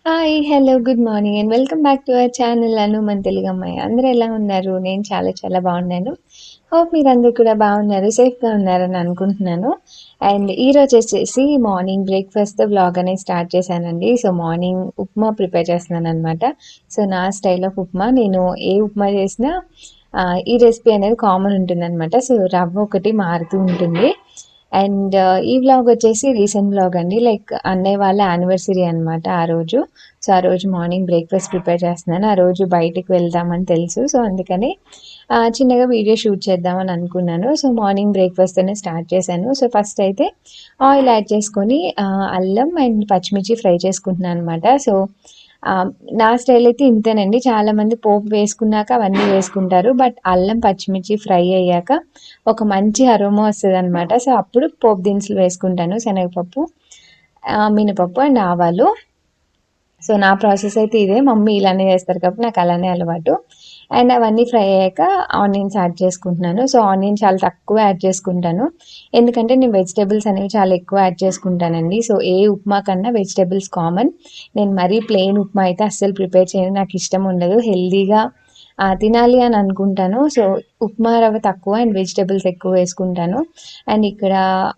Hi! Hello! Good morning and welcome back to our channel 'Anu మన తెలుగమ్మాయి'. అందరూ ఎలా ఉన్నారు? నేను చాలా చాలా బాగున్నాను. హోప్ మీరందరూ కూడా బాగున్నారు, సేఫ్‌గా ఉన్నారని అనుకుంటున్నాను. అండ్ ఈరోజొచ్చేసి మార్నింగ్ బ్రేక్‌ఫాస్ట్‌తో వ్లాగ్ అనేది స్టార్ట్ చేశానండి. సో, మార్నింగ్ ఉప్మా ప్రిపేర్ చేస్తున్నాననమాట. సో, నా స్టైల్ ఆఫ్ ఉప్మా నేను ఏ ఉప్మా చేసినా ఈ రెసిపీ అనేది కామన్ ఉంటుందనమాట. సో, రవ్వ ఒకటి మారుతూ ఉంటుంది. అండ్ ఈ వ్లాగ్ వచ్చేసి రీసెంట్ వ్లాగ్ అండి. లైక్ అన్నయ్య వాళ్ళ యానివర్సరీ అనమాట ఆ రోజు. సో, ఆ రోజు మార్నింగ్ బ్రేక్‌ఫాస్ట్ ప్రిపేర్ చేస్తున్నాను. ఆ రోజు బయటికి వెళ్దామని తెలుసు. సో, అందుకని చిన్నగా వీడియో షూట్ చేద్దామని అనుకున్నాను. సో, మార్నింగ్ బ్రేక్‌ఫాస్ట్‌తోనే స్టార్ట్ చేశాను. సో, ఫస్ట్ అయితే ఆయిల్ యాడ్ చేసుకొని అల్లం అండ్ పచ్చిమిర్చి ఫ్రై చేసుకుంటున్నాను అనమాట. సో, ఆహ్, నా స్టైల్ అయితే ఇంతేనండి. చాలామంది పోపు వేసుకున్నాక అవన్నీ వేసుకుంటారు. బట్ అల్లం, పచ్చిమిర్చి ఫ్రై అయ్యాక ఒక మంచి అరోమా వస్తదనమాట. సో, అప్పుడు పోపు దినుసులు వేసుకుంటాను. శనగపప్పు, మినపప్పు అండ్ ఆవాలు. సో, నా ప్రాసెస్ అయితే ఇదే. మమ్మీ ఇలానే చేస్తారు కాబట్టి నాకు అలానే అలవాటు. అండ్ అవన్నీ ఫ్రై అయ్యాక ఆనియన్స్ యాడ్ చేసుకుంటున్నాను. సో, ఆనియన్ చాలా తక్కువ యాడ్ చేసుకుంటాను. ఎందుకంటే నేను వెజిటబుల్స్ అనేవి చాలా ఎక్కువ యాడ్ చేసుకుంటానండి. సో, ఏ ఉప్మా కన్నా వెజిటబుల్స్ కామన్. నేను మరీ ప్లెయిన్ ఉప్మా అయితే అస్సలు ప్రిపేర్ చేయను. నాకు ఇష్టం ఉండదు. హెల్తీగా తినాలి అని అనుకుంటాను. సో, ఉప్మా రవ్వ తక్కువ అండ్ వెజిటబుల్స్ ఎక్కువ వేసుకుంటాను. అండ్ ఇక్కడ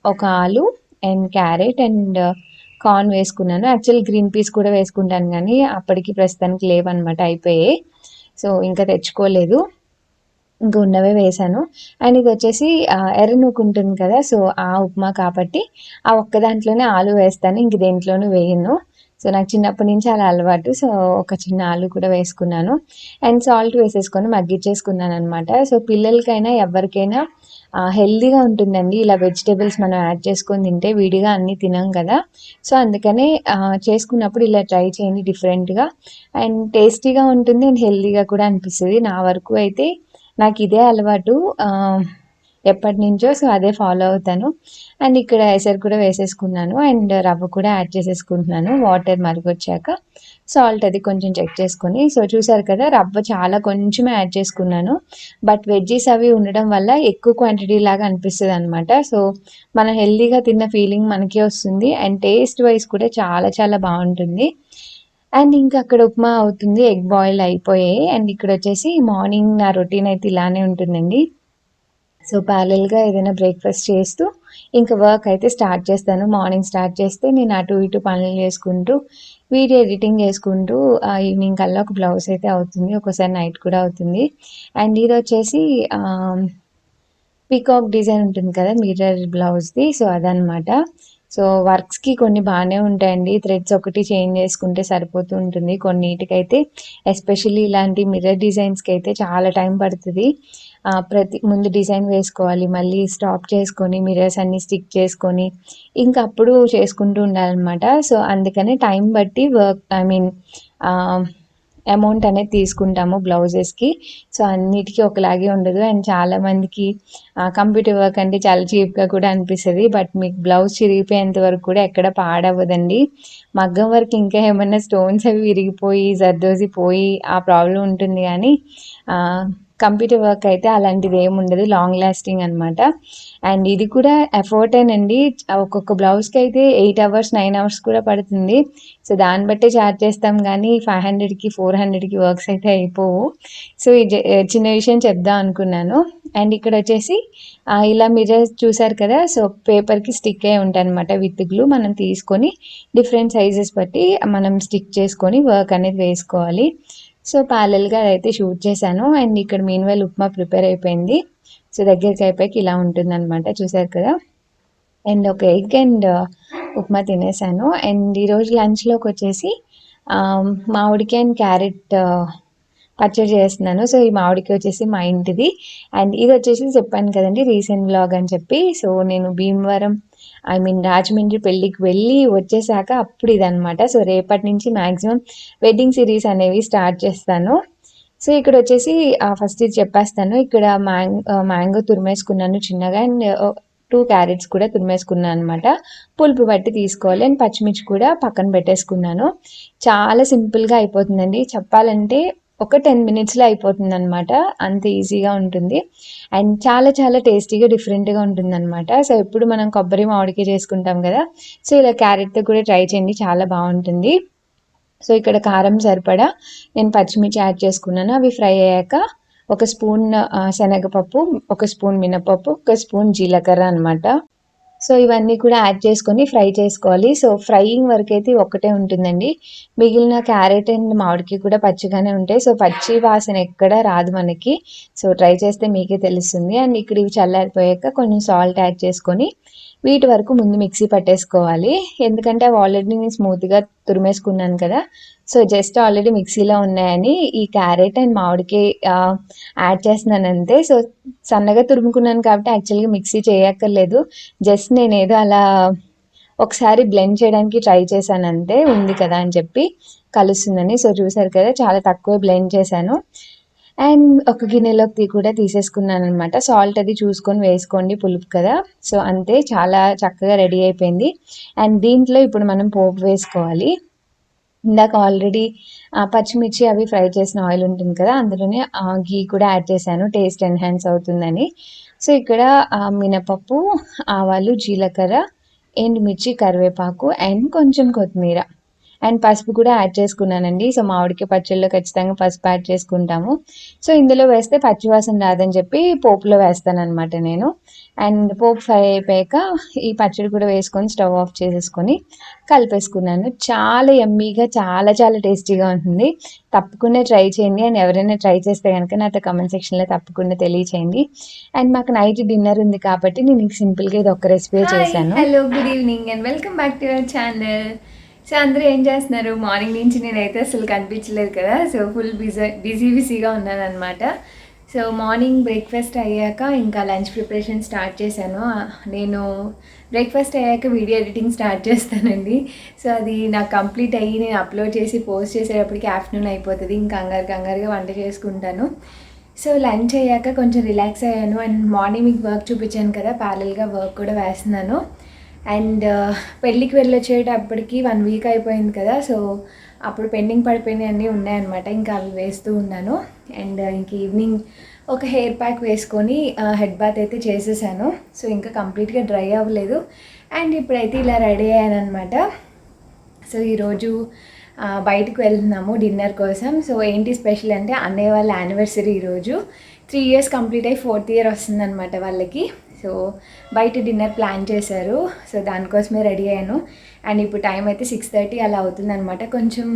ఒక ఆలు అండ్ క్యారెట్ అండ్ కార్న్ వేసుకున్నాను. యాక్చువల్లీ గ్రీన్ పీస్ కూడా వేసుకుంటాను గానీ, అప్పటికి ప్రస్తుతానికి లేవనమాట, అయిపోయాయి. సో, ఇంకా తెచ్చుకోలేదు. ఇంక ఉన్నవే వేశాను. అండ్ ఇదొచ్చేసి ఎర్ర నూక ఉంటుంది కదా! సో, ఆ ఉప్మా కాబట్టి ఆ ఒక్క దాంట్లోనే ఆలు వేస్తాను. ఇంక దేంట్లోనూ వేయను. సో, నాకు చిన్నప్పటి నుంచి అలా అలవాటు. సో, ఒక చిన్న ఆలు కూడా వేసుకున్నాను. అండ్ సాల్ట్ వేసేసుకొని మగ్గిచ్చేసుకున్నాననమాట. సో, పిల్లలకైనా ఎవ్వరికైనా హెల్తీగా ఉంటుందండి. ఇలా వెజిటబుల్స్ మనం యాడ్ చేసుకొని తింటే విడిగా అన్నీ తినం కదా! సో, అందుకనే చేసుకున్నప్పుడు ఇలా ట్రై చేయండి డిఫరెంట్‌గా. అండ్ టేస్టీగా ఉంటుంది అండ్ హెల్తీగా కూడా అనిపిస్తది. నా వరకు అయితే నాకిదే అలవాటు. ఎప్పటినుంచో. సో, అదే ఫాలో అవుతాను. అండ్ ఇక్కడ ఎసరు కూడా వేసేసుకున్నాను. అండ్ రవ్వ కూడా యాడ్ చేసేసుకుంటున్నాను. వాటర్ మరిగొచ్చాక సాల్ట్ అది కొంచెం చెక్ చేసుకొని. సో, చూసారు కదా! రవ్వ చాలా కొంచెమే యాడ్ చేసుకున్నాను. బట్ వెజ్జీస్ అవి ఉండడం వల్ల ఎక్కువ క్వాంటిటీ లాగా అనిపిస్తదనమాట. సో, మనం హెల్తీగా తిన్న ఫీలింగ్ మనకే వస్తుంది. అండ్ టేస్ట్ వైస్ కూడా చాలా చాలా బావుంటుంది. అండ్ ఇంకా అక్కడ ఉప్మా అవుతుంది. ఎగ్ బాయిల్ అయిపోయాయి. అండ్ ఇక్కడొచ్చేసి మార్నింగ్ నా రొటీన్ అయితే ఇలానే ఉంటుందండి. సో, ప్యారలెల్‌గా ఏదైనా బ్రేక్‌ఫాస్ట్ చేస్తూ, ఇంక వర్క్ అయితే స్టార్ట్ చేస్తాను. మార్నింగ్ స్టార్ట్ చేస్తే నేను అటు ఇటు పనులు చేసుకుంటూ, వీడియో ఎడిటింగ్ చేసుకుంటూ ఈవినింగ్ కల్లా ఒక బ్లౌజ్ అయితే అవుతుంది. ఒక్కోసారి నైట్ కూడా అవుతుంది. అండ్ ఇదొచ్చేసి ఆహ్ పీకాక్ డిజైన్ ఉంటుంది కదా! మిర్రర్ బ్లౌజ్‌ది. సో, అదనమాట. సో, వర్క్స్‌కి కొన్ని బానే ఉంటాయండి. థ్రెడ్స్ ఒకటి చేంజ్ చేసుకుంటే సరిపోతూ ఉంటుంది. కొన్నిటికైతే ఎస్పెషల్లీ ఇలాంటి మిర్రర్ డిజైన్స్‌కైతే చాలా టైం పడతది. ముందు డిజైన్ వేసుకోవాలి. మళ్ళీ స్టాప్ చేసుకొని మిర్రర్స్ అన్నీ స్టిక్ చేసుకొని, ఇంక అప్పుడు చేసుకుంటూ ఉండాలనమాట. సో, అందుకనే టైం బట్టి ఆహ్, అమౌంట్ అనేది తీసుకుంటాము బ్లౌజెస్‌కి. సో, అన్నిటికి ఒకలాగే ఉండదు. అండ్ చాలామందికి కంప్యూటర్ వర్క్ అంటే చాలా చీప్‌గా కూడా అనిపిస్తది. బట్ మీకు బ్లౌజ్ చిరిగిపోయేంత వరకు కూడా ఎక్కడ పాడవ్వదండి. మగ్గం వర్క్ ఇంకా ఏమన్నా స్టోన్స్ అవి విరిగిపోయి, జర్దోసిపోయి ఆ ప్రాబ్లమ్ ఉంటుంది గానీ, ఆహ్, కంప్యూటర్ వర్క్ అయితే అలాంటిదేముండదు. లాంగ్ లాస్టింగ్ అనమాట. అండ్ ఇది కూడా ఎఫర్టేనండి. ఒక్కొక్క బ్లౌజ్‌కైతే 8 అవర్స్, 9 అవర్స్ కూడా పడుతుంది. సో, దాన్ని బట్టే చార్జ్ చేస్తాం గానీ 500కి, 400కి వర్క్స్ అయితే అయిపోవు. సో, చిన్న విషయం చెప్దాం అనుకున్నాను. అండ్ ఇక్కడొచ్చేసి ఇలా మిర్రర్స్ చూసారు కదా! సో, పేపర్‌కి స్టిక్ అయ్యి ఉంటాయనమాట విత్ గ్లూ. మనం తీసుకొని డిఫరెంట్ సైజెస్ బట్టి మనం స్టిక్ చేసుకొని వర్క్ అనేది వేసుకోవాలి. సో, ప్యారలెల్‌గా అదైతే షూట్ చేశాను. అండ్ ఇక్కడ మీన్‌వైల్ ఉప్మా ప్రిపేర్ అయిపోయింది. సో, దగ్గరికి అయిపోయాక ఇలా ఉంటుందనమాట. చూసారు కదా! అండ్ ఒక ఎగ్ అండ్ ఉప్మా తినేసాను. అండ్ ఈరోజు లంచ్‌లోకొచ్చేసి మామిడికాయ అండ్ క్యారెట్ పచ్చడి చేస్తున్నాను. సో, ఈ మామిడికాయ వచ్చేసి మా ఇంటిది. అండ్ ఇదొచ్చేసి చెప్పాను కదండీ రీసెంట్ వ్లాగ్ అని చెప్పి. సో, నేను భీమవరం రాజమండ్రి పెళ్ళికి వెళ్ళి వచ్చేసాక అప్పుడు ఇదనమాట. సో, రేపటి నుంచి మాక్సిమం వెడ్డింగ్ సిరీస్ అనేవి స్టార్ట్ చేస్తాను. సో, ఇక్కడొచ్చేసి ఫస్ట్ ఇది చెప్పేస్తాను. ఇక్కడ మ్యాంగో తురిమేసుకున్నాను చిన్నగా. అండ్ 2 క్యారెట్స్ కూడా తురిమేసుకున్నాను అనమాట. పులుపు బట్టి తీసుకోవాలి. అండ్ పచ్చిమిర్చి కూడా పక్కన పెట్టేసుకున్నాను. చాలా సింపుల్‌గా అయిపోతుందండి. చెప్పాలంటే ఒక 10 మినిట్స్‌లో అయిపోతుందనమాట. అంత ఈజీగా ఉంటుంది. అండ్ చాలా చాలా టేస్టీగా, డిఫరెంట్‌గా ఉంటుందనమాట. సో, ఎప్పుడు మనం కొబ్బరి మామిడికాయ చేసుకుంటాం కదా! సో, ఇలా క్యారెట్‌తో కూడా ట్రై చేయండి. చాలా బావుంటుంది. సో ఇక్కడ కారం సరిపడా నేను పచ్చిమిర్చి యాడ్ చేసుకున్నాను. అవి ఫ్రై అయ్యాక ఒక స్పూన్ శనగపప్పు, ఒక స్పూన్ మినపప్పు, ఒక స్పూన్ జీలకర్ర అనమాట. సో ఇవన్నీ కూడా యాడ్ చేసుకొని ఫ్రై చేసుకోవాలి. సో ఫ్రైయింగ్ వరకు అయితే ఒక్కటే ఉంటుందండి. మిగిలిన క్యారెట్ అండ్ మామిడికాయ కూడా పచ్చిగానే ఉంటాయి. సో పచ్చి వాసన ఎక్కడ రాదు మనకి. సో ట్రై చేస్తే మీకే తెలుస్తుంది. అండ్ ఇక్కడ ఇవి చల్లారిపోయాక కొంచెం సాల్ట్ యాడ్ చేసుకొని వీటి వరకు ముందు మిక్సీ పట్టేసుకోవాలి. ఎందుకంటే అవి ఆల్రెడీ నేను స్మూత్గా తురిమేసుకున్నాను కదా. సో జస్ట్ ఆల్రెడీ మిక్సీలో ఉన్నాయని ఈ క్యారెట్ అండ్ మామిడికాయ యాడ్ చేస్తున్నాను అంతే. సో సన్నగా తురుముకున్నాను కాబట్టి యాక్చువల్గా మిక్సీ చేయక్కర్లేదు. జస్ట్ నేనేదో అలా ఒకసారి బ్లెండ్ చేయడానికి ట్రై చేశాను అంతే, ఉంది కదా అని చెప్పి కలుస్తుందని. సో చూసారు కదా, చాలా తక్కువ బ్లెండ్ చేశాను. అండ్ ఒక గిన్నెలోకి కూడా తీసేసుకున్నాను అనమాట. సాల్ట్ అది చూసుకొని వేసుకోండి, పులుపు కదా. సో అంతే, చాలా చక్కగా రెడీ అయిపోయింది. అండ్ దీంట్లో ఇప్పుడు మనం పోపు వేసుకోవాలి. ఇందాక ఆల్రెడీ పచ్చిమిర్చి అవి ఫ్రై చేసిన ఆయిల్ ఉంటుంది కదా, అందులోనే ఘీ కూడా యాడ్ చేశాను టేస్ట్ ఎన్హాన్స్ అవుతుందని. సో ఇక్కడ మినపప్పు, ఆవాలు, జీలకర్ర, ఎండుమిర్చి, కరివేపాకు అండ్ కొంచెం కొత్తిమీర అండ్ పసుపు కూడా యాడ్ చేసుకున్నానండి. సో మామిడికాయ పచ్చళ్ళలో ఖచ్చితంగా పసుపు యాడ్ చేసుకుంటాము. సో ఇందులో వేస్తే పచ్చివాసన రాదని చెప్పి పోపులో వేస్తాను అనమాట నేను. అండ్ పోపు ఫ్రై అయిపోయాక ఈ పచ్చడి కూడా వేసుకొని స్టవ్ ఆఫ్ చేసేసుకొని కలిపేసుకున్నాను. చాలా యమ్మీగా, చాలా చాలా టేస్టీగా ఉంటుంది. తప్పకుండా ట్రై చేయండి. అండ్ ఎవరైనా ట్రై చేస్తే కనుక నాతో కమెంట్ సెక్షన్లో తప్పకుండా తెలియచేయండి. అండ్ మాకు నైట్ డిన్నర్ ఉంది కాబట్టి నేను సింపుల్గా ఇది ఒక్క రెసిపీ చేశాను. Hello, good evening and welcome back to our channel. So అందరూ ఏం చేస్తున్నారు? మార్నింగ్ నుంచి నేనైతే అసలు కనిపించలేదు కదా. సో ఫుల్ బిజీగా ఉన్నాను అనమాట. సో మార్నింగ్ బ్రేక్ఫాస్ట్ అయ్యాక ఇంకా లంచ్ ప్రిపరేషన్ స్టార్ట్ చేశాను. నేను బ్రేక్ఫాస్ట్ అయ్యాక వీడియో ఎడిటింగ్ స్టార్ట్ చేస్తానండి. సో అది నాకు కంప్లీట్ అయ్యి నేను అప్లోడ్ చేసి పోస్ట్ చేసేటప్పటికి ఆఫ్టర్నూన్ అయిపోతుంది. ఇంకా కంగారుగా వంట చేసుకుంటాను. సో లంచ్ అయ్యాక కొంచెం రిలాక్స్ అయ్యాను. అండ్ మార్నింగ్ మీకు వర్క్ చూపించాను కదా, ప్యారలల్గా వర్క్ కూడా వేస్తున్నాను. అండ్ పెళ్ళికి వెళ్ళొచ్చేటప్పటికి 1 వీక్ అయిపోయింది కదా. సో అప్పుడు పెండింగ్ పడిపోయినవి అన్నీ ఉన్నాయన్నమాట. ఇంకా అవి వేస్తూ ఉన్నాను. అండ్ ఇంక ఈవినింగ్ ఒక హెయిర్ ప్యాక్ వేసుకొని హెడ్ బాత్ అయితే చేసేసాను. సో ఇంకా కంప్లీట్గా డ్రై అవ్వలేదు. అండ్ ఇప్పుడైతే ఇలా రెడీ అయ్యాను అనమాట. సో ఈరోజు బయటకు వెళ్తున్నాము డిన్నర్ కోసం. సో ఏంటి స్పెషల్ అంటే అన్నయ్య వాళ్ళ యానివర్సరీ ఈరోజు. 3 years కంప్లీట్ అయ్యి 4th year వస్తుందన్నమాట వాళ్ళకి. సో బయట డిన్నర్ ప్లాన్ చేశారు. సో దానికోసమే రెడీ అయ్యాను. అండ్ ఇప్పుడు టైం అయితే 6:30 అలా అవుతుందన్నమాట. కొంచెం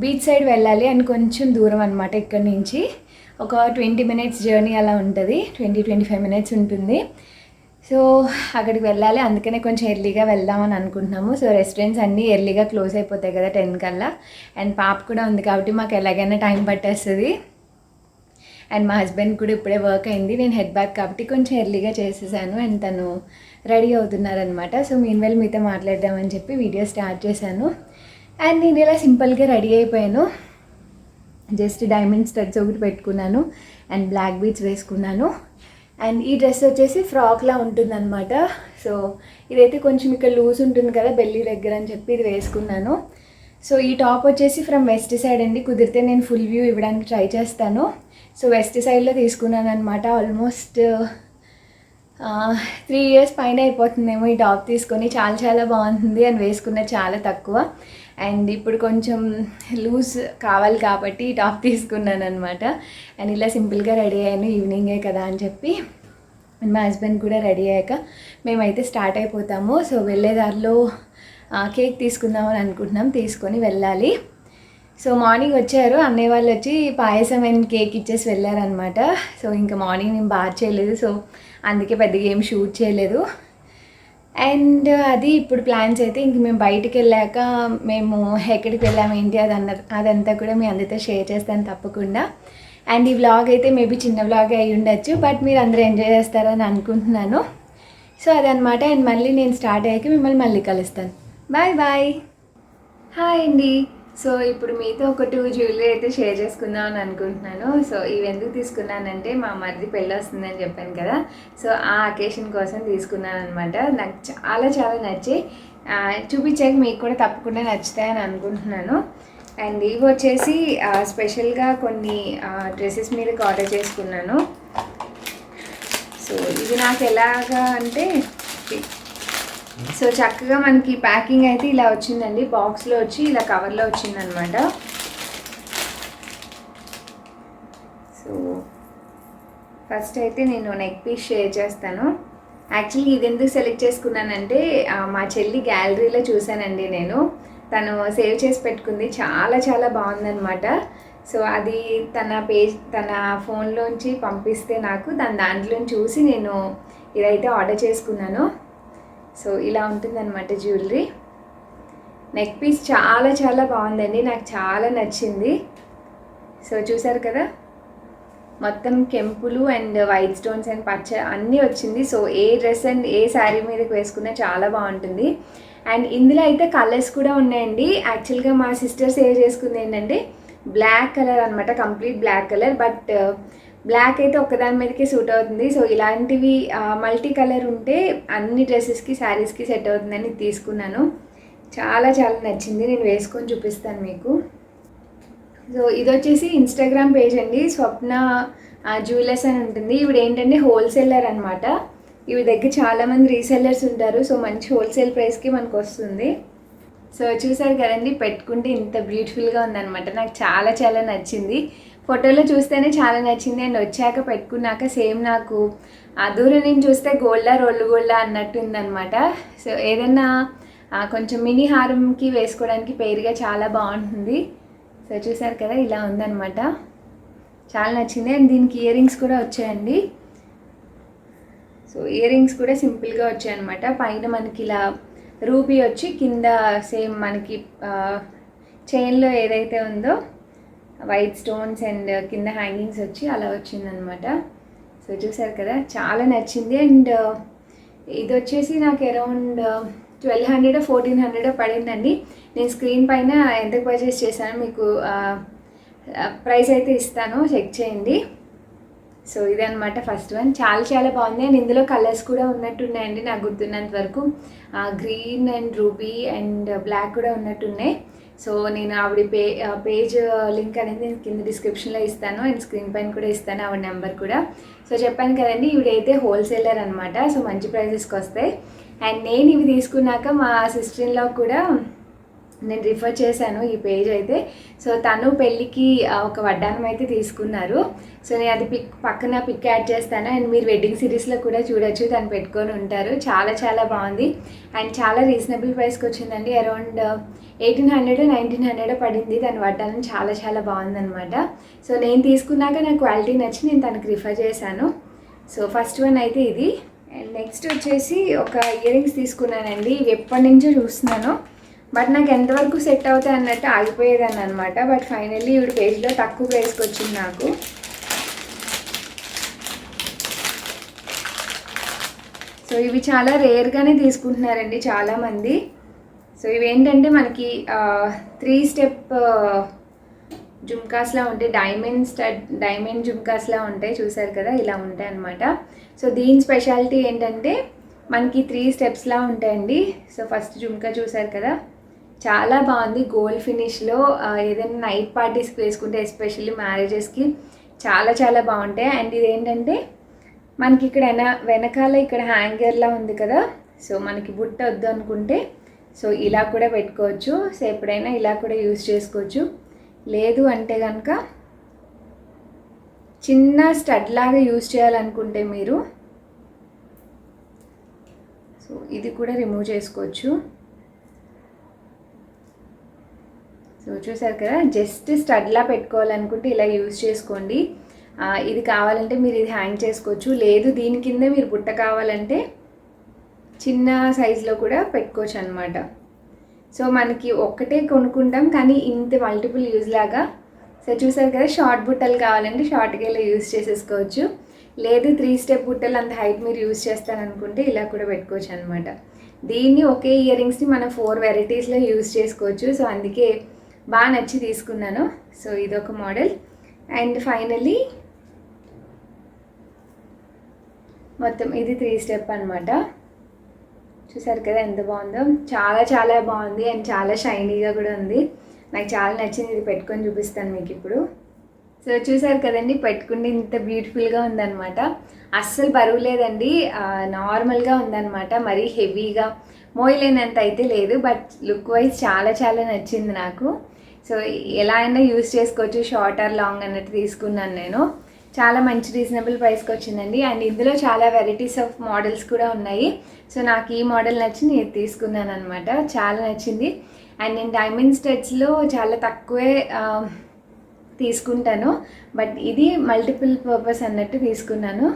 బీచ్ సైడ్ వెళ్ళాలి అండ్ కొంచెం దూరం అనమాట. ఇక్కడ నుంచి ఒక 20 minutes జర్నీ అలా ఉంటుంది, 20-25 minutes ఉంటుంది. సో అక్కడికి వెళ్ళాలి, అందుకనే కొంచెం ఎర్లీగా వెళ్దామని అనుకుంటున్నాము. సో రెస్టారెంట్స్ అన్నీ ఎర్లీగా క్లోజ్ అయిపోతాయి కదా 10 కల్లా. అండ్ పాప కూడా ఉంది కాబట్టి మాకు ఎలాగైనా టైం పట్టేస్తుంది. అండ్ మా హస్బెండ్ కూడా ఇప్పుడే వర్క్ అయింది. నేను హెడ్ బ్యాక్ కాబట్టి కొంచెం ఎర్లీగా చేసేసాను. అండ్ తను రెడీ అవుతున్నారనమాట. సో మీన్వెల్ మీతో మాట్లాడదామని చెప్పి వీడియో స్టార్ట్ చేశాను. అండ్ నేను ఇలా సింపుల్గా రెడీ అయిపోయాను. జస్ట్ డైమండ్ స్టడ్స్ ఒకటి పెట్టుకున్నాను అండ్ బ్లాక్ బీడ్స్ వేసుకున్నాను. అండ్ ఈ డ్రెస్ వచ్చేసి ఫ్రాక్లా ఉంటుందన్నమాట. సో ఇదైతే కొంచెం ఇక్కడ లూజ్ ఉంటుంది కదా బెల్లీ దగ్గర అని చెప్పి ఇది వేసుకున్నాను. సో ఈ టాప్ వచ్చేసి ఫ్రమ్ వెస్ట్ సైడ్ అండి. కుదిరితే నేను ఫుల్ వ్యూ ఇవ్వడానికి ట్రై చేస్తాను. సో వెస్ట్ సైడ్లో తీసుకున్నాను అనమాట. ఆల్మోస్ట్ 3 years పైన అయిపోతుందేమో ఈ టాప్ తీసుకొని. చాలా చాలా బాగుంటుంది అండ్ వేసుకున్న చాలా తక్కువ. అండ్ ఇప్పుడు కొంచెం లూజ్ కావాలి కాబట్టి ఈ టాప్ తీసుకున్నాను అనమాట. అండ్ ఇలా సింపుల్గా రెడీ అయ్యాను, ఈవినింగే కదా అని చెప్పి. అండ్ మా హస్బెండ్ కూడా రెడీ అయ్యాక మేమైతే స్టార్ట్ అయిపోతాము. సో వెళ్ళేదారిలో కేక్ తీసుకుందామని అనుకుంటున్నాం, తీసుకొని వెళ్ళాలి. సో మార్నింగ్ వచ్చారు అన్నయ్య వాళ్ళు, వచ్చి పాయసం అండ్ కేక్ ఇచ్చేసి వెళ్ళారనమాట. సో ఇంకా మార్నింగ్ నేను బాగా చేయలేదు, సో అందుకే పెద్దగా ఏం షూట్ చేయలేదు. అండ్ అది ఇప్పుడు ప్లాన్స్ అయితే ఇంక మేము బయటికి వెళ్ళాక మేము ఎక్కడికి వెళ్ళాము ఏంటి అదంతా కూడా మీ అందరితో షేర్ చేస్తాను తప్పకుండా. అండ్ ఈ వ్లాగ్ అయితే మేబీ చిన్న వ్లాగ్ అయి ఉండొచ్చు, బట్ మీరు అందరూ ఎంజాయ్ చేస్తారని అనుకుంటున్నాను. సో అదనమాట. అండ్ మళ్ళీ నేను స్టార్ట్ అయ్యాక మిమ్మల్ని మళ్ళీ కలుస్తాను. Bye bye. హాయ్ అండి. సో ఇప్పుడు మీతో ఒక 2 జ్యువెలరీ అయితే షేర్ చేసుకుందాం అని అనుకుంటున్నాను. సో ఇవి ఎందుకు తీసుకున్నానంటే మా మరిది పెళ్ళి వస్తుందని చెప్పాను కదా. సో ఆ అకేషన్ కోసం తీసుకున్నాను అనమాట. నాకు చాలా చాలా నచ్చి చూపించాక మీకు కూడా తప్పకుండా నచ్చుతాయని అనుకుంటున్నాను. అండ్ ఇవి వచ్చేసి స్పెషల్గా కొన్ని డ్రెస్సెస్ మీద ఆర్డర్ చేసుకున్నాను. సో ఇది నాకు ఎలాగా అంటే సో చక్కగా మనకి ప్యాకింగ్ అయితే ఇలా వచ్చిందండి, బాక్స్లో వచ్చి ఇలా కవర్లో వచ్చిందనమాట. సో ఫస్ట్ అయితే నేను నెక్ పీస్ షేర్ చేస్తాను. యాక్చువల్లీ ఇది ఎందుకు సెలెక్ట్ చేసుకున్నానంటే మా చెల్లి గ్యాలరీలో చూశానండి నేను, తను సేవ్ చేసి పెట్టుకుంది, చాలా చాలా బాగుందనమాట. సో అది తన ఫోన్లోంచి పంపిస్తే నాకు దాంట్లో చూసి నేను ఇదైతే ఆర్డర్ చేసుకున్నాను. సో ఇలా ఉంటుందన్నమాట జ్యువెలరీ. నెక్ పీస్ చాలా చాలా బాగుందండి, నాకు చాలా నచ్చింది. సో చూసారు కదా, మొత్తం కెంపులు అండ్ వైట్ స్టోన్స్ అండ్ పచ్చ అన్నీ వచ్చింది. సో ఏ డ్రెస్ అండ్ ఏ శారీ మీదకి వేసుకున్నా చాలా బాగుంటుంది. అండ్ ఇందులో అయితే కలర్స్ కూడా ఉన్నాయండి. యాక్చువల్గా మా సిస్టర్ సేవ్ చేసుకుంది ఏంటంటే బ్లాక్ కలర్ అనమాట, complete black colour. But black అయితే ఒక్కదాని మీదకి సూట్ అవుతుంది. సో ఇలాంటివి మల్టీ కలర్ ఉంటే అన్ని డ్రెస్సెస్కి శారీస్కి సెట్ అవుతుందని తీసుకున్నాను. చాలా చాలా నచ్చింది, నేను వేసుకొని చూపిస్తాను మీకు. సో ఇది వచ్చేసి ఇన్స్టాగ్రామ్ పేజ్ అండి, స్వప్న జ్యువెలర్స్ అని ఉంటుంది. ఇవిడ ఏంటంటే హోల్సేలర్ అనమాట. ఇవి దగ్గర చాలామంది రీసెల్లర్స్ ఉంటారు. సో మంచి హోల్సేల్ ప్రైస్కి మనకు వస్తుంది. సో చూసారు కదండి, పెట్టుకుంటే ఇంత బ్యూటిఫుల్గా ఉందన్నమాట. నాకు చాలా చాలా నచ్చింది, ఫోటోలో చూస్తేనే చాలా నచ్చింది. అండ్ వచ్చాక పెట్టుకున్నాక సేమ్ నాకు దూరం నుంచి చూస్తే గోల్డా రోల్డ్ గోల్డా అన్నట్టు ఉందన్నమాట. సో ఏదైనా కొంచెం మినీ హారంకి వేసుకోవడానికి పేరుగా చాలా బాగుంటుంది. సో చూసారు కదా, ఇలా ఉందన్నమాట, చాలా నచ్చింది. అండ్ దీనికి ఇయర్ రింగ్స్ కూడా వచ్చాయండి. సో ఇయర్ రింగ్స్ కూడా సింపుల్గా వచ్చాయన్నమాట. పైన మనకి ఇలా రూబీ వచ్చి, కింద సేమ్ మనకి చైన్లో ఏదైతే ఉందో వైట్ స్టోన్స్ అండ్ కింద హ్యాంగింగ్స్ వచ్చి అలా వచ్చిందనమాట. సో చూసారు కదా, చాలా నచ్చింది. అండ్ ఇది వచ్చేసి నాకు అరౌండ్ 1200 1400 పడిందండి. నేను స్క్రీన్ పైన ఎంత పర్చేస్ చేశానో మీకు ప్రైస్ అయితే ఇస్తాను, చెక్ చేయండి. సో ఇదనమాట ఫస్ట్ వన్, చాలా చాలా బాగుంది. అండ్ ఇందులో కలర్స్ కూడా ఉన్నట్టున్నాయండి నాకు గుర్తున్నంత వరకు. Green and ruby and black కూడా ఉన్నట్టున్నాయి. సో నేను ఆవిడ పేజ్ లింక్ అనేది నేను కింద డిస్క్రిప్షన్లో ఇస్తాను అండ్ స్క్రీన్ పైన కూడా ఇస్తాను ఆవిడ నెంబర్ కూడా. సో చెప్పాను కదండి, ఇవిడైతే హోల్సేలర్ అనమాట. సో మంచి ప్రైజెస్కి వస్తాయి. అండ్ నేను ఇవి తీసుకున్నాక మా సిస్టర్ ఇన్ లా కూడా నేను రిఫర్ చేశాను ఈ పేజ్ అయితే. సో తను పెళ్ళికి ఒక వడ్డానం అయితే తీసుకున్నారు. సో నేను అది పక్కన పిక్ యాడ్ చేస్తాను. అండ్ మీరు వెడ్డింగ్ సిరీస్లో కూడా చూడొచ్చు, తను పెట్టుకొని ఉంటారు. చాలా చాలా బాగుంది అండ్ చాలా రీజనబుల్ ప్రైస్కి వచ్చిందండి. అరౌండ్ 1800 1900 పడింది దాని వడ్డానం. చాలా చాలా బాగుందనమాట. సో నేను తీసుకున్నాక నాకు క్వాలిటీ నచ్చి నేను తనకు రిఫర్ చేశాను. సో ఫస్ట్ వన్ అయితే ఇది. అండ్ నెక్స్ట్ వచ్చేసి ఒక ఇయర్ రింగ్స్ తీసుకున్నానండి. ఇవి ఎప్పటి నుంచో చూస్తున్నాను, బట్ నాకు ఎంతవరకు సెట్ అవుతాయి అన్నట్టు ఆగిపోయేదాన్ని అనమాట. బట్ ఫైనల్లీ ఈవిడ పేజ్లో తక్కువ ప్రైస్కి వచ్చింది నాకు. సో ఇవి చాలా రేర్గానే తీసుకుంటున్నారండి చాలామంది. సో ఇవి ఏంటంటే మనకి 3 స్టెప్ జుమ్కాస్లా ఉంటాయి, డైమండ్ జుమ్కాస్లా ఉంటాయి. చూసారు కదా, ఇలా ఉంటాయి అన్నమాట. సో దీని స్పెషాలిటీ ఏంటంటే మనకి 3 స్టెప్స్లా ఉంటాయండి. సో ఫస్ట్ జుమ్కా చూసారు కదా, చాలా బాగుంది, గోల్డ్ ఫినిష్లో. ఏదైనా నైట్ పార్టీస్కి వేసుకుంటే ఎస్పెషల్లీ మ్యారేజెస్కి చాలా చాలా బాగుంటాయి. అండ్ ఇది ఏంటంటే మనకి ఇక్కడ వెనకాల ఇక్కడ హ్యాంగర్లా ఉంది కదా, సో మనకి బుట్ట వద్దు అనుకుంటే సో ఇలా కూడా పెట్టుకోవచ్చు. సో ఎప్పుడైనా ఇలా కూడా యూజ్ చేసుకోవచ్చు. లేదు అంటే కనుక చిన్న స్టడ్ లాగా యూజ్ చేయాలనుకుంటే మీరు సో ఇది కూడా రిమూవ్ చేసుకోవచ్చు. సో చూసారు కదా, జస్ట్ స్టడ్లా పెట్టుకోవాలనుకుంటే ఇలా యూజ్ చేసుకోండి. ఇది కావాలంటే మీరు ఇది హ్యాంగ్ చేసుకోవచ్చు. లేదు దీని కింద మీరు బుట్ట కావాలంటే చిన్న సైజులో కూడా పెట్టుకోవచ్చు అనమాట. సో మనకి ఒక్కటే కొనుక్కుంటాం కానీ ఇంత మల్టిపుల్ యూజ్ లాగా. సో చూసారు కదా, షార్ట్ బుట్టలు కావాలంటే షార్ట్గా ఇలా యూజ్ చేసేసుకోవచ్చు. లేదు 3 స్టెప్ బుట్టలు అంత హైట్ మీరు యూజ్ చేస్తారనుకుంటే ఇలా కూడా పెట్టుకోవచ్చు అనమాట. దీన్ని ఒకే ఇయర్ రింగ్స్ని మనం 4 వెరైటీస్లో యూజ్ చేసుకోవచ్చు. సో అందుకే బాగా నచ్చి తీసుకున్నాను. సో ఇదొక మోడల్. అండ్ ఫైనల్లీ మొత్తం ఇది 3 స్టెప్ అనమాట. చూసారు కదా ఎంత బాగుందో, చాలా చాలా బాగుంది అండ్ చాలా షైనీగా కూడా ఉంది. నాకు చాలా నచ్చింది, ఇది పెట్టుకొని చూపిస్తాను మీకు ఇప్పుడు. సో చూసారు కదండి, పెట్టుకుంటే ఇంత బ్యూటిఫుల్గా ఉందన్నమాట. అస్సలు బరువు లేదండి, నార్మల్గా ఉందన్నమాట. మరీ హెవీగా మోయలేనంత అయితే లేదు, బట్ లుక్ వైజ్ చాలా చాలా నచ్చింది నాకు. సో ఎలా అయినా యూస్ చేసుకోవచ్చు, షార్ట్ ఆర్ లాంగ్ అన్నట్టు తీసుకున్నాను నేను. చాలా మంచి రీజనబుల్ ప్రైస్కి వచ్చిందండి. అండ్ ఇందులో చాలా వెరైటీస్ ఆఫ్ మోడల్స్ కూడా ఉన్నాయి. సో నాకు ఈ మోడల్ నచ్చి నేను తీసుకున్నాను అనమాట, చాలా నచ్చింది. అండ్ నేను డైమండ్ స్టడ్స్లో చాలా తక్కువే తీసుకుంటాను, బట్ ఇది మల్టిపుల్ పర్పస్ అన్నట్టు తీసుకున్నాను.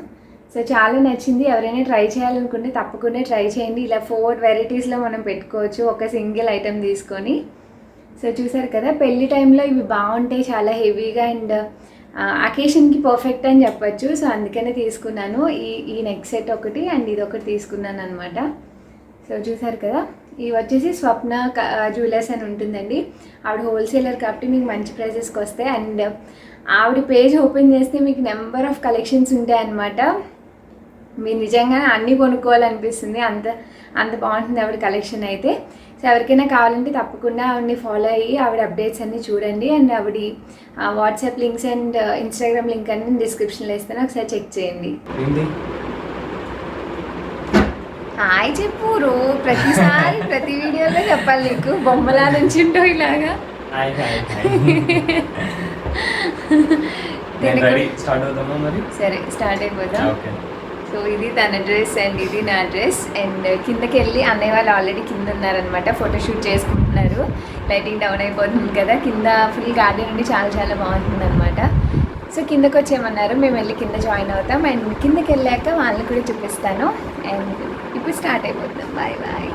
సో చాలా నచ్చింది. ఎవరైనా ట్రై చేయాలనుకుంటే తప్పకుండా ట్రై చేయండి. ఇలా 4 వెరైటీస్లో మనం పెట్టుకోవచ్చు ఒక సింగిల్ ఐటెం తీసుకొని. సో చూసారు కదా, పెళ్లి టైంలో ఇవి బాగుంటాయి, చాలా హెవీగా అండ్ అకేషన్కి పర్ఫెక్ట్ అని చెప్పచ్చు. సో అందుకనే తీసుకున్నాను ఈ నెక్ సెట్ ఒకటి అండ్ ఇది ఒకటి తీసుకున్నాను అనమాట. సో చూసారు కదా, ఇవి వచ్చేసి స్వప్న జ్యువెలర్స్ అని ఉంటుందండి. ఆవిడ హోల్సేలర్ కాబట్టి మీకు మంచి ప్రైజెస్కి వస్తాయి. అండ్ ఆవిడ పేజ్ ఓపెన్ చేస్తే మీకు నెంబర్ ఆఫ్ కలెక్షన్స్ ఉంటాయి అన్నమాట. మీరు నిజంగానే అన్నీ కొనుక్కోవాలనిపిస్తుంది, అంత బాగుంటుంది ఆవిడ కలెక్షన్ అయితే. సో ఎవరికైనా కావాలంటే తప్పకుండా ఆవిడని ఫాలో అయ్యి ఆవిడ అప్డేట్స్ అన్నీ చూడండి. అండ్ ఆవిడ WhatsApp links and Instagram link అన్ని డిస్క్రిప్షన్లో ఇస్తాను, ఒకసారి చెక్ చేయండి. హాయ్ చెప్పు, ప్రతిసారి ప్రతి వీడియోలో చెప్పాలి నీకు, బొమ్మలా నుంచి ఉంటావు ఇలాగా. సరే స్టార్ట్ అయిపోదాం. సో ఇది తన డ్రెస్ అండ్ ఇది నా డ్రెస్. అండ్ కిందకి వెళ్ళి అన్నయ్య వాళ్ళు ఆల్రెడీ కింద ఉన్నారనమాట, ఫోటోషూట్ చేసుకుంటున్నారు. లైటింగ్ డౌన్ అయిపోతుంది కదా, కింద ఫుల్ గార్డెన్ నుండి చాలా చాలా బాగుంటుంది అనమాట. సో కిందకి వచ్చేయమన్నారు, మేము వెళ్ళి కింద జాయిన్ అవుతాం. అండ్ కిందకి వెళ్ళాక వాళ్ళని కూడా చూపిస్తాను. అండ్ ఇప్పుడు స్టార్ట్ అయిపోతాం. Bye bye.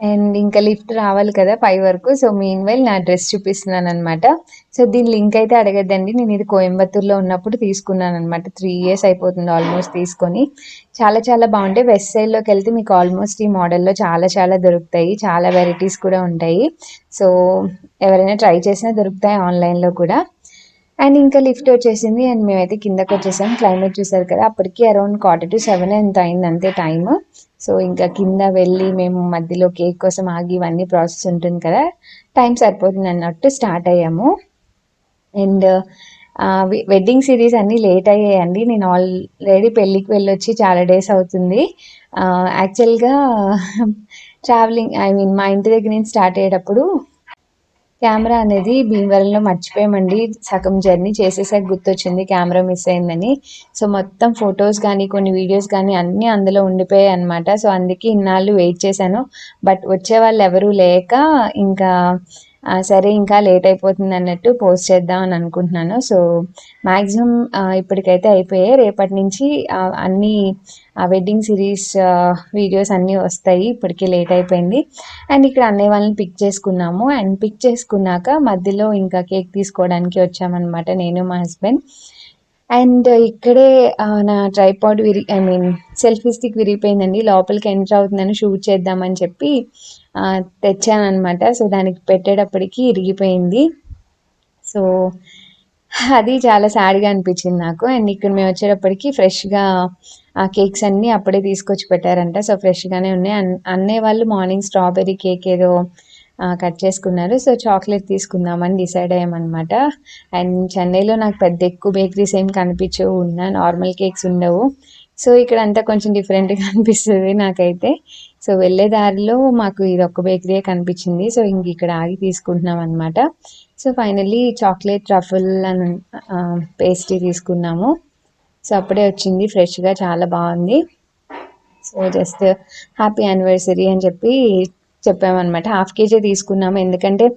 అండ్ ఇంకా లిఫ్ట్ రావాలి కదా పై వరకు. సో మీన్ వైల్ నా డ్రెస్ చూపిస్తున్నాను అనమాట. సో దీని లింక్ అయితే అడగద్దండి, నేను ఇది కోయంబత్తూర్లో ఉన్నప్పుడు తీసుకున్నాను అనమాట. 3 years అయిపోతుంది ఆల్మోస్ట్ తీసుకొని. చాలా చాలా బాగుంటాయి. వెస్ట్ సైడ్లోకి వెళ్తే మీకు ఆల్మోస్ట్ ఈ మోడల్లో చాలా చాలా దొరుకుతాయి, చాలా వెరైటీస్ కూడా ఉంటాయి. సో ఎవరైనా ట్రై చేసినా దొరుకుతాయి ఆన్లైన్లో కూడా. అండ్ ఇంకా లిఫ్ట్ వచ్చేసింది అండ్ మేమైతే కిందకి వచ్చేసాం. క్లైమేట్ చూసారు కదా, అప్పటికి అరౌండ్ 6:45 ఎంత అయింది అంతే టైమ్. సో ఇంకా కింద వెళ్ళి మేము మధ్యలో కేక్ కోసం ఆగి ఇవన్నీ ప్రాసెస్ ఉంటుంది కదా, టైం సరిపోతుంది అన్నట్టు స్టార్ట్ అయ్యాము. అండ్ వెడ్డింగ్ సిరీస్ అన్నీ లేట్ అయ్యాయండి. నేను ఆల్రెడీ పెళ్ళికి వెళ్ళొచ్చి చాలా డేస్ అవుతుంది. యాక్చువల్గా ట్రావెలింగ్ మా ఇంటి దగ్గర నుంచి స్టార్ట్ అయ్యేటప్పుడు కెమెరా అనేది భీమవరంలో మర్చిపోయామండి. సగం జర్నీ చేసేసాక గుర్తొచ్చింది కెమెరా మిస్ అయిందని. సో మొత్తం ఫొటోస్ కానీ కొన్ని వీడియోస్ కానీ అన్నీ అందులో ఉండిపోయాయి అనమాట. సో అందుకే ఇన్నాళ్ళు వెయిట్ చేశాను, బట్ వచ్చే వాళ్ళు ఎవరూ లేక ఇంకా సరే ఇంకా లేట్ అయిపోతుంది అన్నట్టు పోస్ట్ చేద్దాం అని అనుకుంటున్నాను. సో మ్యాక్సిమం ఇప్పటికైతే అయిపోయాయి. రేపటి నుంచి అన్నీ వెడ్డింగ్ సిరీస్ వీడియోస్ అన్నీ వస్తాయి. ఇప్పటికే లేట్ అయిపోయింది. అండ్ ఇక్కడ అన్నయ్య వాళ్ళని పిక్ చేసుకున్నాము. అండ్ పిక్ చేసుకున్నాక మధ్యలో ఇంకా కేక్ తీసుకోవడానికి వచ్చామన్నమాట, నేను మా హస్బెండ్. అండ్ ఇక్కడే నా ట్రైపాడ్ సెల్ఫీ స్టిక్ విరిగిపోయిందండి. లోపలికి ఎంటర్ అవుతుందని షూట్ చేద్దామని చెప్పి తెచ్చానమాట. సో దానికి పెట్టేటప్పటికి ఇరిగిపోయింది. సో అది చాలా సాడ్గా అనిపించింది నాకు. అండ్ ఇక్కడ మేము వచ్చేటప్పటికి ఫ్రెష్గా ఆ కేక్స్ అన్నీ అప్పుడే తీసుకొచ్చి పెట్టారంట. సో ఫ్రెష్గానే ఉన్నాయి. అన్నయ్య వాళ్ళు మార్నింగ్ స్ట్రాబెర్రీ కేక్ ఏదో కట్ చేసుకున్నారు. సో చాక్లెట్ తీసుకుందామని డిసైడ్ అయ్యామన్నమాట. అండ్ చెన్నైలో నాకు పెద్ద ఎక్కువ బేకరీస్ ఏం కనిపించవు, నార్మల్ కేక్స్ ఉండవు. సో ఇక్కడ అంతా కొంచెం డిఫరెంట్గా అనిపిస్తుంది నాకైతే. సో వెళ్ళే దారిలో మాకు ఇది ఒక్క బేకరీయే కనిపించింది. సో ఇంక ఇక్కడ ఆగి తీసుకుంటున్నాం అనమాట. సో ఫైనల్లీ చాక్లెట్ ట్రఫుల్ అని పేస్ట్రీ తీసుకున్నాము. సో అప్పుడే వచ్చింది ఫ్రెష్గా, చాలా బాగుంది. సో జస్ట్ హ్యాపీ యానివర్సరీ అని చెప్పామన్నమాట. 1/2 kg తీసుకున్నాము, ఎందుకంటే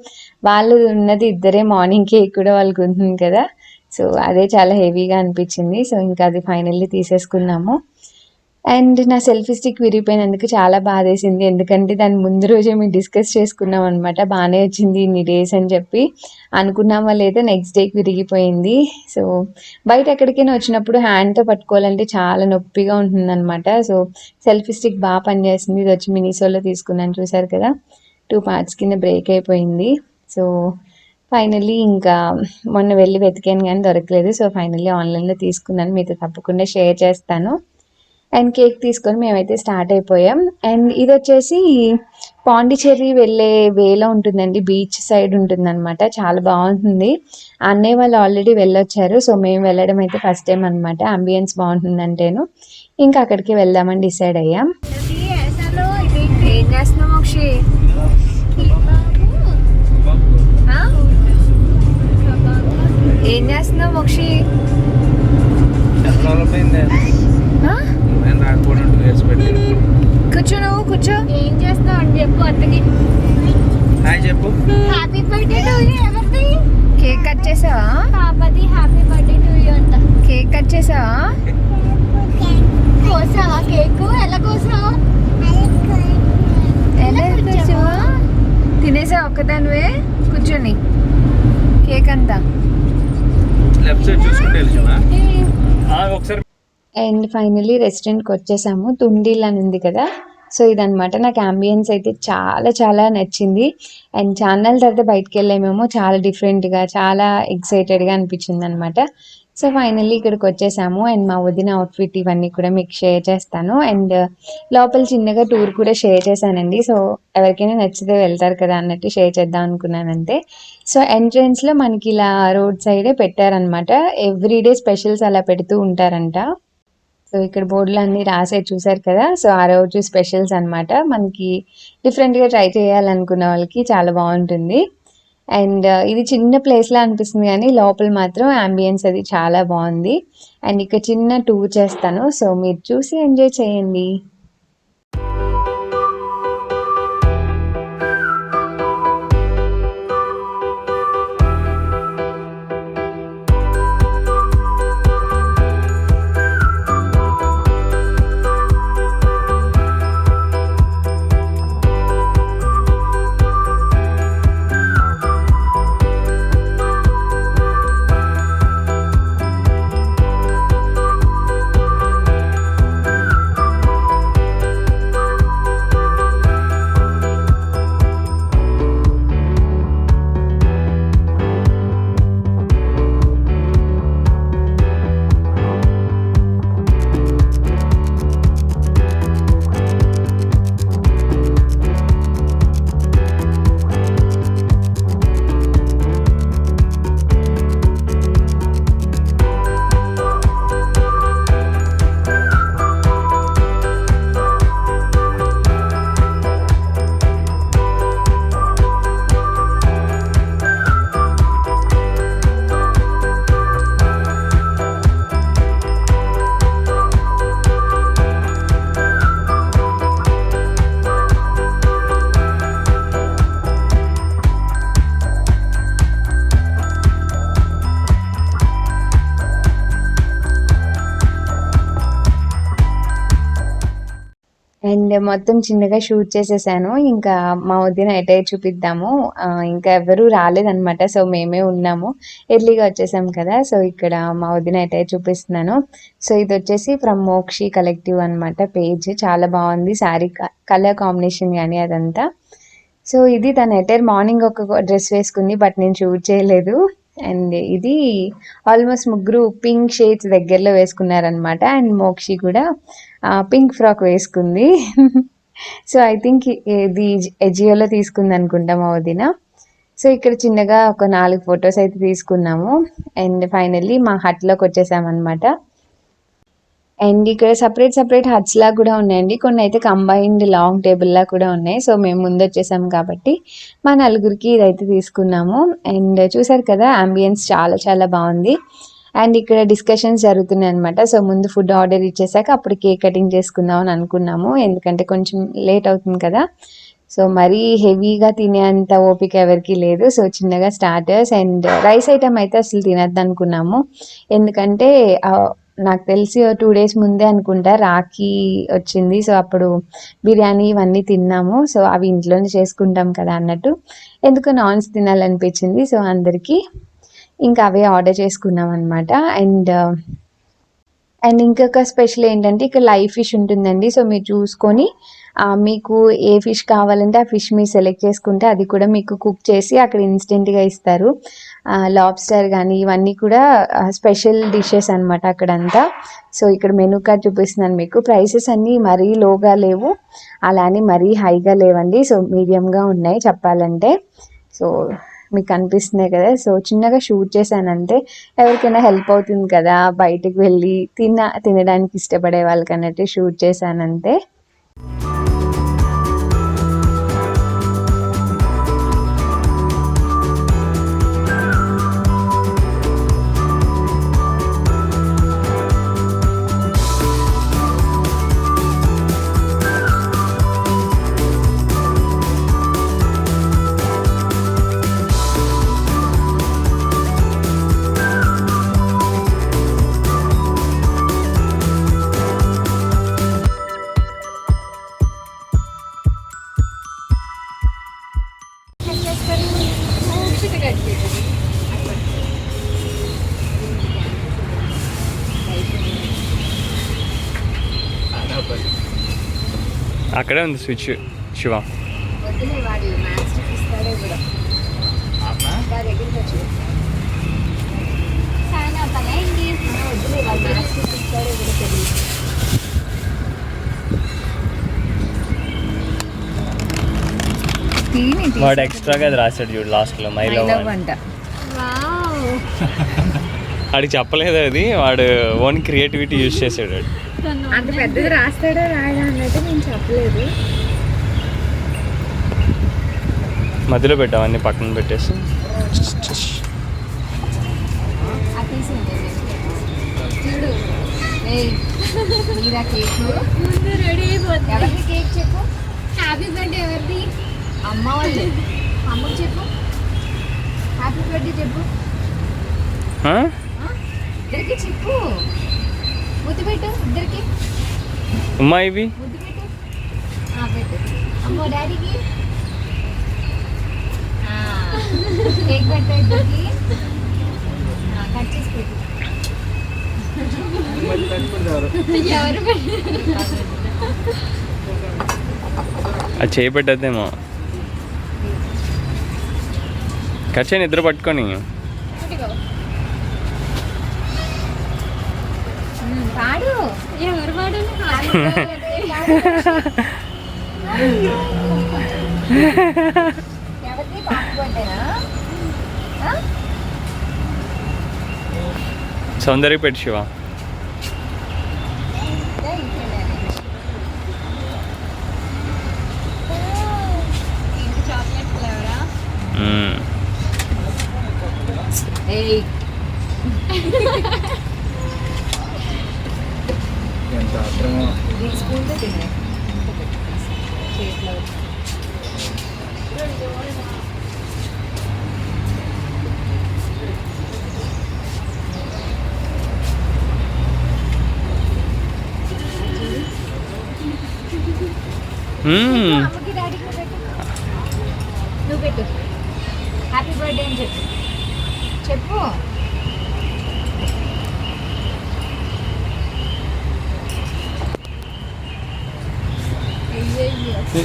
వాళ్ళు ఉన్నది ఇద్దరే, మార్నింగ్ కేక్ కూడా వాళ్ళకి ఉంటుంది కదా. సో అదే చాలా హెవీగా అనిపించింది. సో ఇంకా అది ఫైనల్లీ తీసేసుకున్నాము. అండ్ నా సెల్ఫీ స్టిక్ విరిగిపోయినందుకు చాలా బాధేసింది, ఎందుకంటే దాని ముందు రోజే మేము డిస్కస్ చేసుకున్నాం అనమాట. బాగానే వచ్చింది ఇన్ని డేస్ అని చెప్పి అనుకున్నామా లేదా, నెక్స్ట్ డేకి విరిగిపోయింది. సో బయట ఎక్కడికైనా వచ్చినప్పుడు హ్యాండ్తో పట్టుకోవాలంటే చాలా నొప్పిగా ఉంటుందన్నమాట. సో సెల్ఫీ స్టిక్ బాగా పనిచేస్తుంది. ఇది వచ్చి మినిసోలో తీసుకున్నాను, చూసారు కదా, 2 parts కింద బ్రేక్ అయిపోయింది. సో ఫైనల్లీ ఇంకా మొన్న వెళ్ళి వెతికాను కానీ దొరకలేదు. సో ఫైనల్లీ ఆన్లైన్లో తీసుకున్నాను, మీతో తప్పకుండా షేర్ చేస్తాను. అండ్ కేక్ తీసుకొని మేమైతే స్టార్ట్ అయిపోయాం. అండ్ ఇది వచ్చేసి పాండిచ్చేరి వెళ్ళే వేలో ఉంటుందండి, బీచ్ సైడ్ ఉంటుందన్నమాట. చాలా బాగుంటుంది. అన్నయ్య వాళ్ళు ఆల్రెడీ వెళ్ళొచ్చారు. సో మేము వెళ్ళడం అయితే ఫస్ట్ టైం అనమాట. అంబియన్స్ బాగుంటుందంటేను ఇంకా అక్కడికి వెళ్దామని డిసైడ్ అయ్యాం. ఏం చేస్తున్నావు మోక్షి? కూర్చో, నువ్వు కూర్చో. ఏం చేస్తావు అని చెప్పు అత్తకి. చెప్పు. Happy birthday to you. ఎవరిది? కేక్ కట్ చేసావా? పాపది హ్యాపీ బర్త్డే టు యూ అంట. కేక్ కట్ చేసావా? కోసావా కేక్? ఎలా కోసావు? ఎలా కోసావా? తినేసా ఒక్కదానివే కూర్చొని కేక్ అంతా? లెఫ్ట్ సైడ్ చూసుకుంటే ఒకసారి. అండ్ ఫైనలీ రెస్టారెంట్కి వచ్చేసాము. తుండిల్ అని ఉంది కదా, సో ఇదనమాట. నాకు అంబియన్స్ అయితే చాలా చాలా నచ్చింది. అండ్ ఛానల్ తర్వాత బయటకు వెళ్ళామేమో చాలా డిఫరెంట్గా, చాలా ఎక్సైటెడ్గా అనిపించింది అనమాట. సో ఫైనల్లీ ఇక్కడికి వచ్చేసాము. అండ్ మా వదిన అవుట్ఫిట్ ఇవన్నీ కూడా మీకు షేర్ చేస్తాను. అండ్ లోపల చిన్నగా టూర్ కూడా షేర్ చేశానండి. సో ఎవరికైనా నచ్చితే వెళ్తారు కదా అన్నట్టు షేర్ చేద్దాం అనుకున్నానంతే. సో ఎంట్రన్స్లో మనకి ఇలా రోడ్ సైడే పెట్టారనమాట. ఎవ్రీడే స్పెషల్స్ అలా పెడుతూ ఉంటారంట. సో ఇక్కడ బోర్డులు అన్నీ రాసే చూసారు కదా. సో ఆ రోజు స్పెషల్స్ అనమాట. మనకి డిఫరెంట్గా ట్రై చేయాలనుకున్న వాళ్ళకి చాలా బాగుంటుంది. అండ్ ఇది చిన్న ప్లేస్లా అనిపిస్తుంది కానీ లోపల మాత్రం అంబియన్స్ అది చాలా బాగుంది. అండ్ ఇక్కడ చిన్న టూర్ చేస్తాను, సో మీరు చూసి ఎంజాయ్ చేయండి. అండ్ మొత్తం చిన్నగా షూట్ చేసేసాను. ఇంకా మా వదిన అటైర్ చూపిద్దాము, ఇంకా ఎవరు రాలేదనమాట. సో మేమే ఉన్నాము, ఎర్లీగా వచ్చేసాం కదా. సో ఇక్కడ మా వదిన అటైర్ చూపిస్తున్నాను. సో ఇది వచ్చేసి ఫ్రమ్ మోక్షి కలెక్టివ్ అనమాట పేజ్. చాలా బాగుంది శారీ కలర్ కాంబినేషన్ కానీ అదంతా. సో ఇది తన అటైర్. మార్నింగ్ ఒక డ్రెస్ వేసుకుంది, బట్ నేను షూట్ చేయలేదు. అండ్ ఇది ఆల్మోస్ట్ ముగ్గురు పింక్ షేడ్స్ దగ్గరలో వేసుకున్నారనమాట. అండ్ మోక్షి కూడా పింక్ ఫ్రాక్ వేసుకుంది. సో ఐ థింక్ ఇది ఎజియోలో తీసుకుంది అనుకుంటా మా వదిన. సో ఇక్కడ చిన్నగా ఒక 4 ఫొటోస్ అయితే తీసుకున్నాము. అండ్ ఫైనల్లీ మా హట్లోకి వచ్చేసామన్నమాట. అండ్ ఇక్కడ సపరేట్ హట్స్ లా కూడా ఉన్నాయండి. కొన్ని అయితే కంబైన్డ్ లాంగ్ టేబుల్ లా కూడా ఉన్నాయి. సో మేము ముందు వచ్చేసాం కాబట్టి మా నలుగురికి ఇదైతే తీసుకున్నాము. అండ్ చూసారు కదా, అంబియన్స్ చాలా చాలా బాగుంది. అండ్ ఇక్కడ డిస్కషన్స్ జరుగుతున్నాయి అనమాట. సో ముందు ఫుడ్ ఆర్డర్ ఇచ్చేసాక అప్పుడు కేక్ కటింగ్ చేసుకుందాం అని అనుకున్నాము, ఎందుకంటే కొంచెం లేట్ అవుతుంది కదా. సో మరీ హెవీగా తినేంత ఓపిక ఎవరికి లేదు. సో చిన్నగా స్టార్టర్స్ అండ్ రైస్ ఐటమ్ అయితే అసలు తినద్దు అనుకున్నాము, ఎందుకంటే నాకు తెలిసి 2 days ముందే అనుకుంటా రాఖీ వచ్చింది. సో అప్పుడు బిర్యానీ ఇవన్నీ తిన్నాము. సో అవి ఇంట్లోనే చేసుకుంటాం కదా అన్నట్టు ఎందుకు నాన్స్ తినాలనిపించింది. సో అందరికీ ఇంకా అవే ఆర్డర్ చేసుకున్నాం అనమాట. అండ్ ఇంకొక స్పెషల్ ఏంటంటే ఇక్కడ లైవ్ ఫిష్ ఉంటుందండి. సో మీరు చూసుకొని మీకు ఏ ఫిష్ కావాలంటే ఆ ఫిష్ మీరు సెలెక్ట్ చేసుకుంటే అది కూడా మీకు కుక్ చేసి అక్కడ ఇన్స్టెంట్గా ఇస్తారు. లాబ్స్టర్ కానీ ఇవన్నీ కూడా స్పెషల్ డిషెస్ అనమాట అక్కడంతా. సో ఇక్కడ మెనూ కార్డ్ చూపిస్తున్నాను మీకు. ప్రైసెస్ అన్నీ మరీ లోగా లేవు, అలానే మరీ హైగా లేవండి. సో మీడియంగా ఉన్నాయి చెప్పాలంటే. సో మీకు కనిపిస్తున్నాయి కదా. సో చిన్నగా షూట్ చేశాను అంతే, ఎవరికైనా హెల్ప్ అవుతుంది కదా బయటకు వెళ్ళి తినడానికి ఇష్టపడే వాళ్ళకి అన్నట్టు షూట్ చేశానంతే. చేస్తారు? అక్కడే ఉంది స్విచ్ శివ. వద్దులే, వాడు మ్యాథ్స్ ఇస్తాడే కూడా వాడి దగ్గరికి వచ్చి ఫ్యాన్ ఆపాలా ఏంటి? వద్దులే, వాడు మ్యాథ్స్ ఇస్తాడే కూడా తెలియదు. వాడు ఎక్స్ట్రాగా అది రాశాడు చూడు లాస్ట్లో మైలో అంట. వావ్. వాడికి చెప్పలేదు అది, వాడు ఓన్ క్రియేటివిటీ యూజ్ చేసాడు వాడు. అంత పెద్దది రాస్తాడో రాయడా అన్నట్టు నేను చెప్పలేదు. మధ్యలో పెట్టావన్నీ పక్కన పెట్టేసి. అది తీసింది చూడు. మీరా కేక్ ముందు రెడీ అయిపోతుంది. ఎవరిది కేక్ చెప్పు. హ్యాపీ బర్త్డే ఎవరిది? అమ్మ వాళ్ళు. అమ్మకి చెప్పు హ్యాపీ బర్త్డే చెప్పు. ఆ? ఇద్దరికి చెప్పు. ముద్దు పెట్టు ఇద్దరికి. అమ్మా ఇవి ముద్దు పెట్టు. పెట్టు. అమ్మో డాడీకి కేక్ పెట్టు ఇద్దరికి. కట్ చేసి పెట్టు. ఎవరు అది చేయబెట్టేదేమో. ఖర్చు నిద్ర పట్టుకొని. పాడు. ఎవరు వాడాలి? ఎవరిది పాప బర్త్డేనా? సౌందర్య పెట్టి శివ. చాక్లెట్ ఫ్లేవరా? మ్మ్. ఏయ్ ఇది స్పూన్తో తినే చేతిలో. మ్మ్. అమ్మకి డాడీకి నువ్వు పెట్టు. హ్యాపీ బర్త్డే అని చెప్పు. చెప్పు.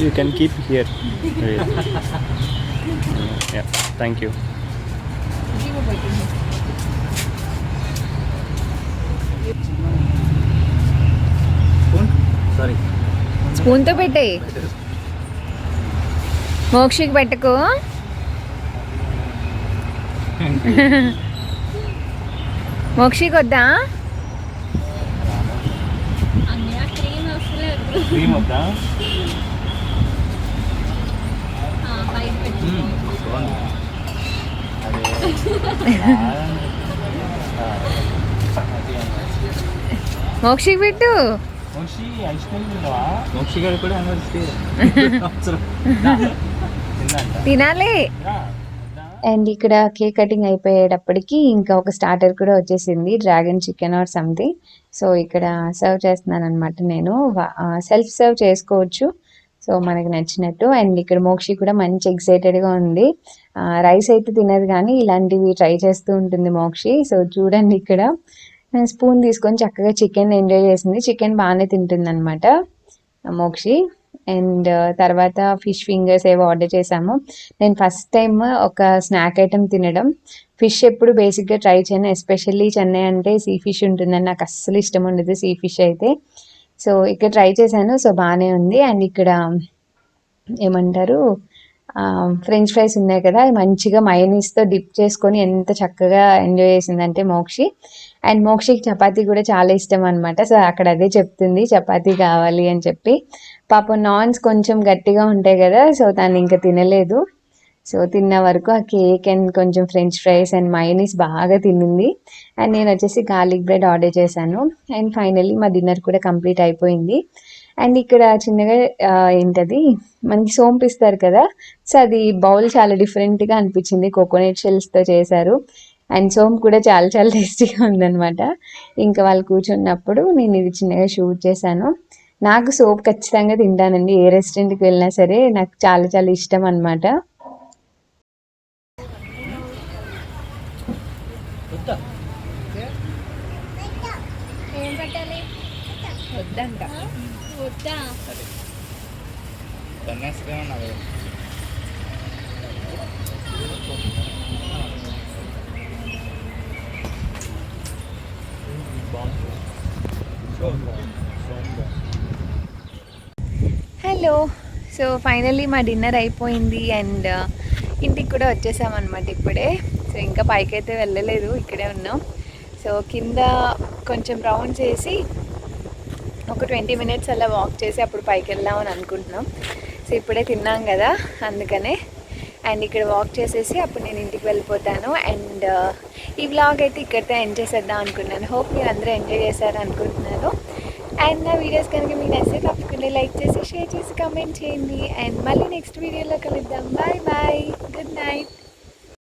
You can keep here. Yeah, thank you. ఇదిగో పెట్టు. సారీ. స్పూన్తో పెట్టేయి. మోక్షికి పెట్టుకో. మోక్షికి వద్దా? అన్నయ్య క్రీమ్ వస్తలేదు. క్రీమ్ వద్దా? బయట పెట్టు. మోక్షికి పెట్టు. మోక్షి గారు కూడా తినాలి. అండ్ ఇక్కడ కేక్ కటింగ్ అయిపోయేటప్పటికి ఇంకా ఒక స్టార్టర్ కూడా వచ్చేసింది, dragon chicken or something. So ఇక్కడ సర్వ్ చేస్తున్నాను అనమాట నేను. సెల్ఫ్ సర్వ్ చేసుకోవచ్చు, సో మనకి నచ్చినట్టు. అండ్ ఇక్కడ మోక్షి కూడా మంచి ఎక్సైటెడ్గా ఉంది. రైస్ అయితే తినదు కానీ ఇలాంటివి ట్రై చేస్తూ ఉంటుంది మోక్షి. సో చూడండి ఇక్కడ స్పూన్ తీసుకొని చక్కగా చికెన్ ఎంజాయ్ చేసింది. చికెన్ బాగానే తింటుంది అనమాట మోక్షి. అండ్ తర్వాత ఫిష్ ఫింగర్స్ ఏవో ఆర్డర్ చేసాము. నేను ఫస్ట్ టైం ఒక స్నాక్ ఐటెం తినడం. ఫిష్ ఎప్పుడు బేసిక్గా ట్రై చేయను, ఎస్పెషల్లీ చెన్నై అంటే సీ ఫిష్ ఉంటుందని నాకు అస్సలు ఇష్టం ఉండదు సీ ఫిష్ అయితే. సో ఇక్కడ ట్రై చేశాను, సో బాగానే ఉంది. అండ్ ఇక్కడ ఏమంటారు ఫ్రెంచ్ ఫ్రైస్ ఉన్నాయి కదా, మంచిగా మయోనీస్తో డిప్ చేసుకొని ఎంత చక్కగా ఎంజాయ్ చేసిందంటే మోక్షి. అండ్ మోక్షికి చపాతీ కూడా చాలా ఇష్టం అనమాట. సో అక్కడ అదే చెప్తుంది చపాతీ కావాలి అని చెప్పి. పాపం నాన్స్ కొంచెం గట్టిగా ఉంటాయి కదా, సో తను ఇంకా తినలేదు. సో తిన్న వరకు ఆ కేక్ అండ్ కొంచెం ఫ్రెంచ్ ఫ్రైస్ అండ్ మయోనీస్ బాగా తినింది. అండ్ నేను వచ్చేసి గార్లిక్ బ్రెడ్ ఆర్డర్ చేశాను. అండ్ ఫైనల్లీ మా డిన్నర్ కూడా కంప్లీట్ అయిపోయింది. అండ్ ఇక్కడ చిన్నగా ఏంటది మనకి సోంపు ఇస్తారు కదా, సో అది బౌల్ చాలా డిఫరెంట్గా అనిపించింది, కోకోనట్ షెల్స్తో చేశారు. అండ్ సోంపు కూడా చాలా చాలా టేస్టీగా ఉందన్నమాట. ఇంకా వాళ్ళు కూర్చున్నప్పుడు నేను ఇది చిన్నగా షూట్ చేశాను. నాకు సోప్ ఖచ్చితంగా తింటానండి, ఏ రెస్టారెంట్కి వెళ్ళినా సరే నాకు చాలా చాలా ఇష్టం అనమాట. వద్దంట. వద్దా హలో. సో ఫైనల్లీ మా డిన్నర్ అయిపోయింది అండ్ ఇంటికి కూడా వచ్చేసామన్నమాట ఇప్పుడే. సో ఇంకా పైకి అయితే వెళ్ళలేదు, ఇక్కడే ఉన్నాం. సో కింద కొంచెం రౌండ్ చేసి ఒక 20 మినిట్స్ అలా వాక్ చేసి అప్పుడు పైకి వెళ్దామని అనుకుంటున్నాం. సో ఇప్పుడే తిన్నాం కదా అందుకనే. అండ్ ఇక్కడ వాక్ చేసేసి అప్పుడు నేను ఇంటికి వెళ్ళిపోతాను. అండ్ ఈ వ్లాగ్ అయితే ఇక్కడితో ఎండ్ చేసేద్దాం అనుకున్నాను. హోప్ మీరు అందరూ ఎంజాయ్ చేశారు అనుకుంటున్నాను. అండ్ నా వీడియోస్ కనుక మీకు నచ్చితే తప్పకుండా లైక్ చేసి షేర్ చేసి కామెంట్ చేయండి. అండ్ మళ్ళీ నెక్స్ట్ వీడియోలో కలుద్దాం. Bye bye, good night.